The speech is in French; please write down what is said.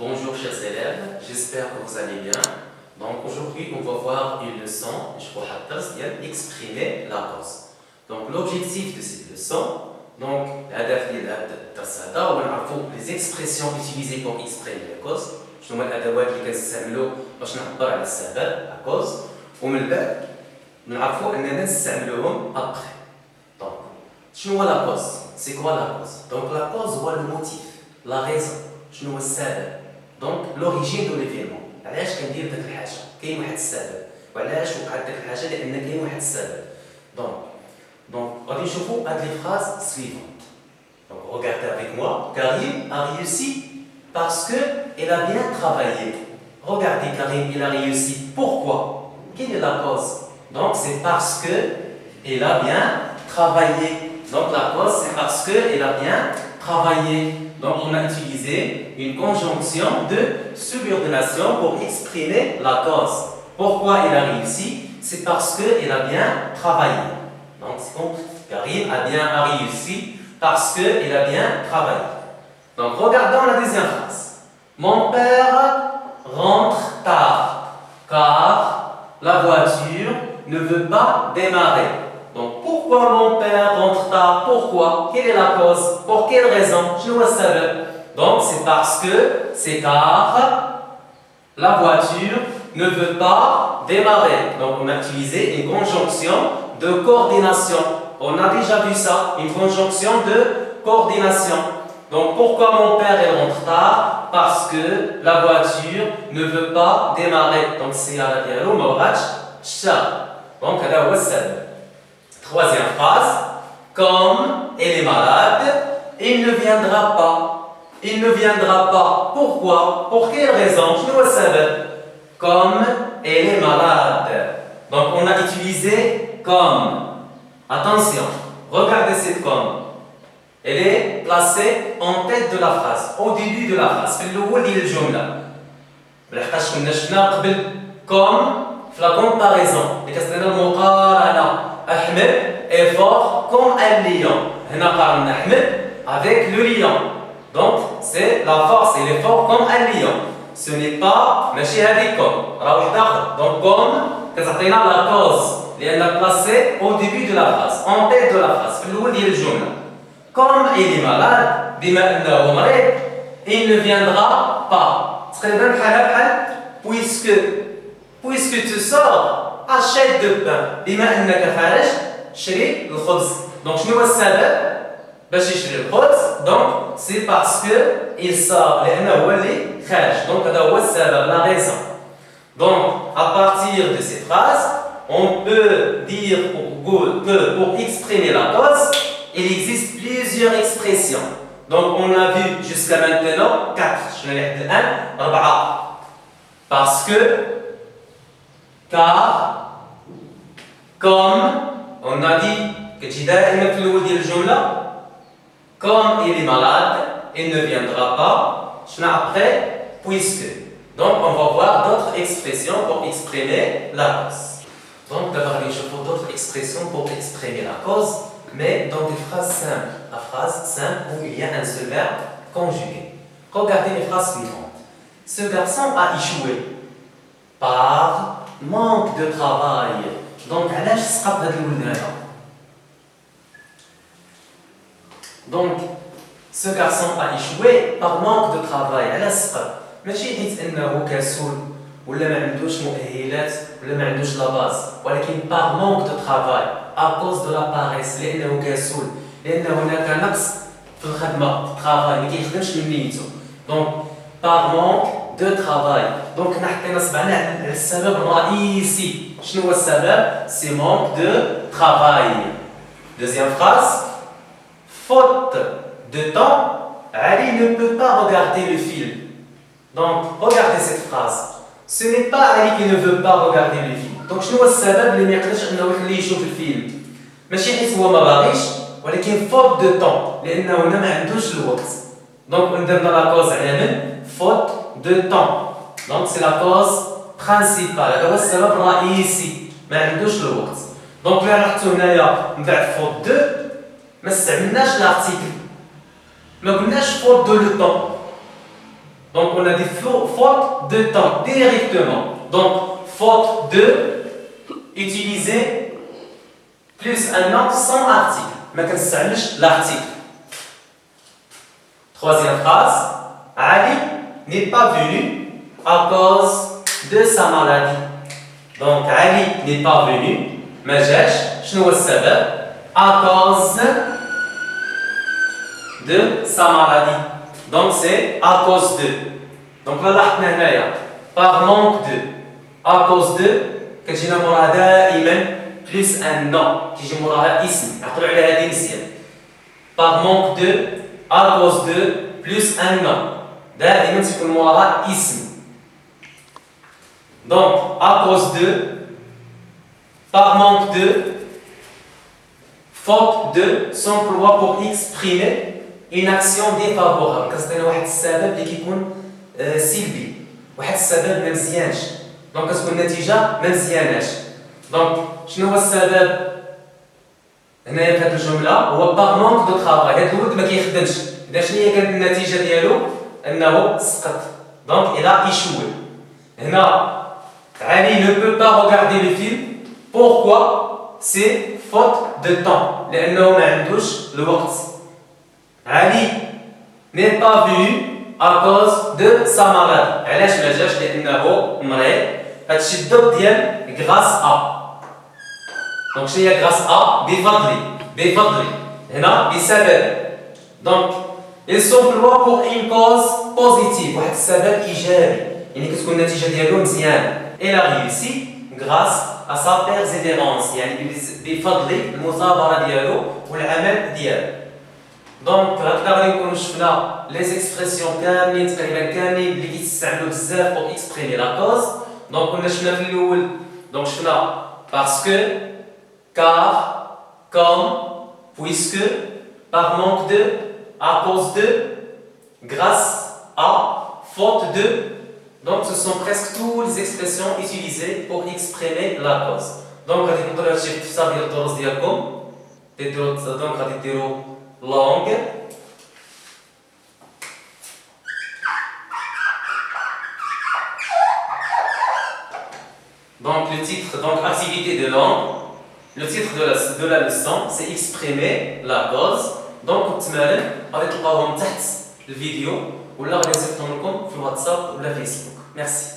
Bonjour chers élèves, j'espère que vous allez bien. Donc aujourd'hui on va voir une leçon, je vais exprimer la cause. Donc l'objectif de cette leçon, donc les expressions utilisées pour exprimer la cause. شنو هما الادوات اللي كنستعملوا باش نعبر على السبب la cause ومن بعد نعرفوا اننا نستعملوهم après. Donc شنو هو la cause? C'est quoi la cause? Donc la cause هو le motif, la raison. شنو هو السبب؟ donc l'origine de l'événement. علاش كندير داك الحاجه؟ كاين واحد السبب. وعلاش وقعت داك الحاجه؟ لان كاين واحد السبب. donc غادي نشوفوا هاد les phrases suivantes. Donc regardez avec moi. Karim a réussi parce que elle a bien travaillé. Regardez, Karim, il a réussi. Pourquoi? Quelle est la cause? Donc c'est parce que elle a bien travaillé. Donc la cause c'est parce que elle a bien travaillé. Donc on a utilisé une conjonction de subordination pour exprimer la cause. Pourquoi elle a réussi? C'est parce qu'elle a bien travaillé. Donc c'est comme Karim a bien réussi parce qu'elle a bien travaillé. Donc regardons la deuxième phrase. Mon père rentre tard car la voiture ne veut pas démarrer. Donc pourquoi mon père rentre tard? Pourquoi? Quelle est la cause? Pour quelle raison? Donc c'est parce que c'est car la voiture ne veut pas démarrer. Donc on a utilisé une conjonction de coordination. On a déjà vu ça, une conjonction de coordination. Donc pourquoi mon père rentre tard? Parce que la voiture ne veut pas démarrer. Donc c'est à la dialogue donc troisième phrase. Comme elle est malade, il ne viendra pas. Il ne viendra pas. Pourquoi? Pour quelle raison? Comme elle est malade. Donc on a utilisé comme. Attention, regardez cette comme. Elle est placée en tête de la phrase, au début de la phrase. في الأول ديال الجملة. لحقاش كنا شفنا قبل comme في la comparaison. اللي كتعطينا المقارنة. أحمد est fort comme un lion. هنا قارنا أحمد avec le lion. Donc c'est la force, il est fort comme un lion. Ce n'est pas ماشي هذيك comme. راه واحد آخر. Donc comme كتعطينا la cause لأنها placée au début de la phrase, en tête de la phrase. في الأول ديال الجملة. Comme il est malade, بما أنه مريض, il ne viendra pas. تقريبا بحال puisque tu sors, achète de pain. بما أنك خارج, شري الخبز. Donc شنو هو السبب باش يشري الخبز؟ Donc c'est parce que il sort لأنه هو اللي خارج. Donc هذا هو السبب, la raison. Donc à partir de ces phrases, on peut dire que pour exprimer la cause, il existe plusieurs expressions. Donc on a vu jusqu'à maintenant 4. Je vais les dire 4. Parce que, car, comme, on a dit que comme il est malade, il ne viendra pas. Après, puisque. Donc on va voir d'autres expressions pour exprimer la cause. Donc d'abord je trouve d'autres expressions pour exprimer la cause, mais dans des phrases simples. La phrase simple où il y a un seul verbe conjugué. Regardez les phrases suivantes. Ce garçon a échoué par manque de travail. Donc علاش سقط هذا الولد هذا؟ Donc ce garçon a échoué par manque de travail. علاش سقط؟ ماشي حيت انه كسول ولا ما عندوش مؤهلات ولا ما عندوش لا باز، ولكن par manque de travail à cause de la paresse لانه كسول، لان هناك نقص في الخدمه travail ما كيخدمش من نيته. donc par manque de travail. donc حنا صبعنا على السبب الرئيسي. شنو هو السبب؟ c'est manque de travail. deuxième phrase. faute de temps, Ali ne peut pas regarder le film. Donc regardez cette phrase. Ce n'est pas Ali qui ne veut pas regarder le film. Donc شنو هو السبب اللي ما يقدرش انه يخليه يشوف الفيلم؟ ماشي حيت هو ما باغيش، ولكن faute de temps لانه هنا ما عندوش الوقت. Donc نديرنا لا كوز على من؟ faute de temps. Donc c'est la cause principale. هذا هو السبب الرئيسي، ما عندوش الوقت. Donc لا لاحظتوا هنايا من بعد faute de ما استعملناش لارتيكل، ما قلناش faute de le temps. Donc on a des fautes de temps directement. Donc faute de utiliser plus un nom sans article. ما كنستعملش l'article. Troisième phrase. Ali n'est pas venu à cause de sa maladie. Donc Ali n'est pas venu. ما جاش. شنو هو السبب؟ À cause de sa maladie. Donc c'est à cause de. Donc là لاحظنا هنايا par manque de. À cause de كتجينا موراها دائما plus un nom كيجي موراها اسم. عقلوا على هذه مزيان. Par manque de, à cause de, plus un nom. دائما تكون موراها اسم. Donc à cause de, par manque de, faute de s'emploie pour exprimer une action défavorable. كتعطينا واحد السبب اللي كيكون سلبي، واحد السبب ما مزيانش. دونك كتكون النتيجة ما مزياناش. دونك شنو هو السبب هنايا في هذه الجملة؟ هو par manque de travail. هذا الولد ما كيخدمش. إذا شنو هي كانت النتيجة ديالو؟ أنه سقط. دونك il a échoué. هنا Ali ne peut pas regarder le film. Pourquoi? C'est faute de temps. لأنه ما عندوش الوقت. Ali n'est pas venu à cause de sa maladie. علاش ما جاش؟ لأنه مريض. هادشي الضد ديال grâce à. دونك شنو هي grâce à؟ بفضل. هنا بسبب. دونك il s'emploie pour une cause positive. واحد السبب إيجابي. يعني كتكون النتيجة ديالو مزيانة. Il a réussi grâce à sa persévérance. يعني بفضل المثابرة ديالو والعمل ديالو. دونك هكذا غادي نكونوا شفنا لي زيكسبرسيون كاملين تقريبا كاملين اللي كيستعملوا بزاف بور اكسبريمي لا كوز. دونك كنا شفنا في الاول دونك شفنا باسكو car comme puisque par manque de à cause de grâce à faute de. Donc ce sont presque toutes les expressions utilisées pour exprimer la cause. Donc غادي نقدروا هادشي في التفسير ديال الدروس ديالكم. دونك غادي ديروا langue. Donc le titre, donc activité de langue. Le titre de la leçon, c'est exprimer la cause. Donc التمارين غادي تلقاوهم تحت الفيديو ولا غادي نصيفطهم لكم في الواتساب ولا فيسبوك. Merci.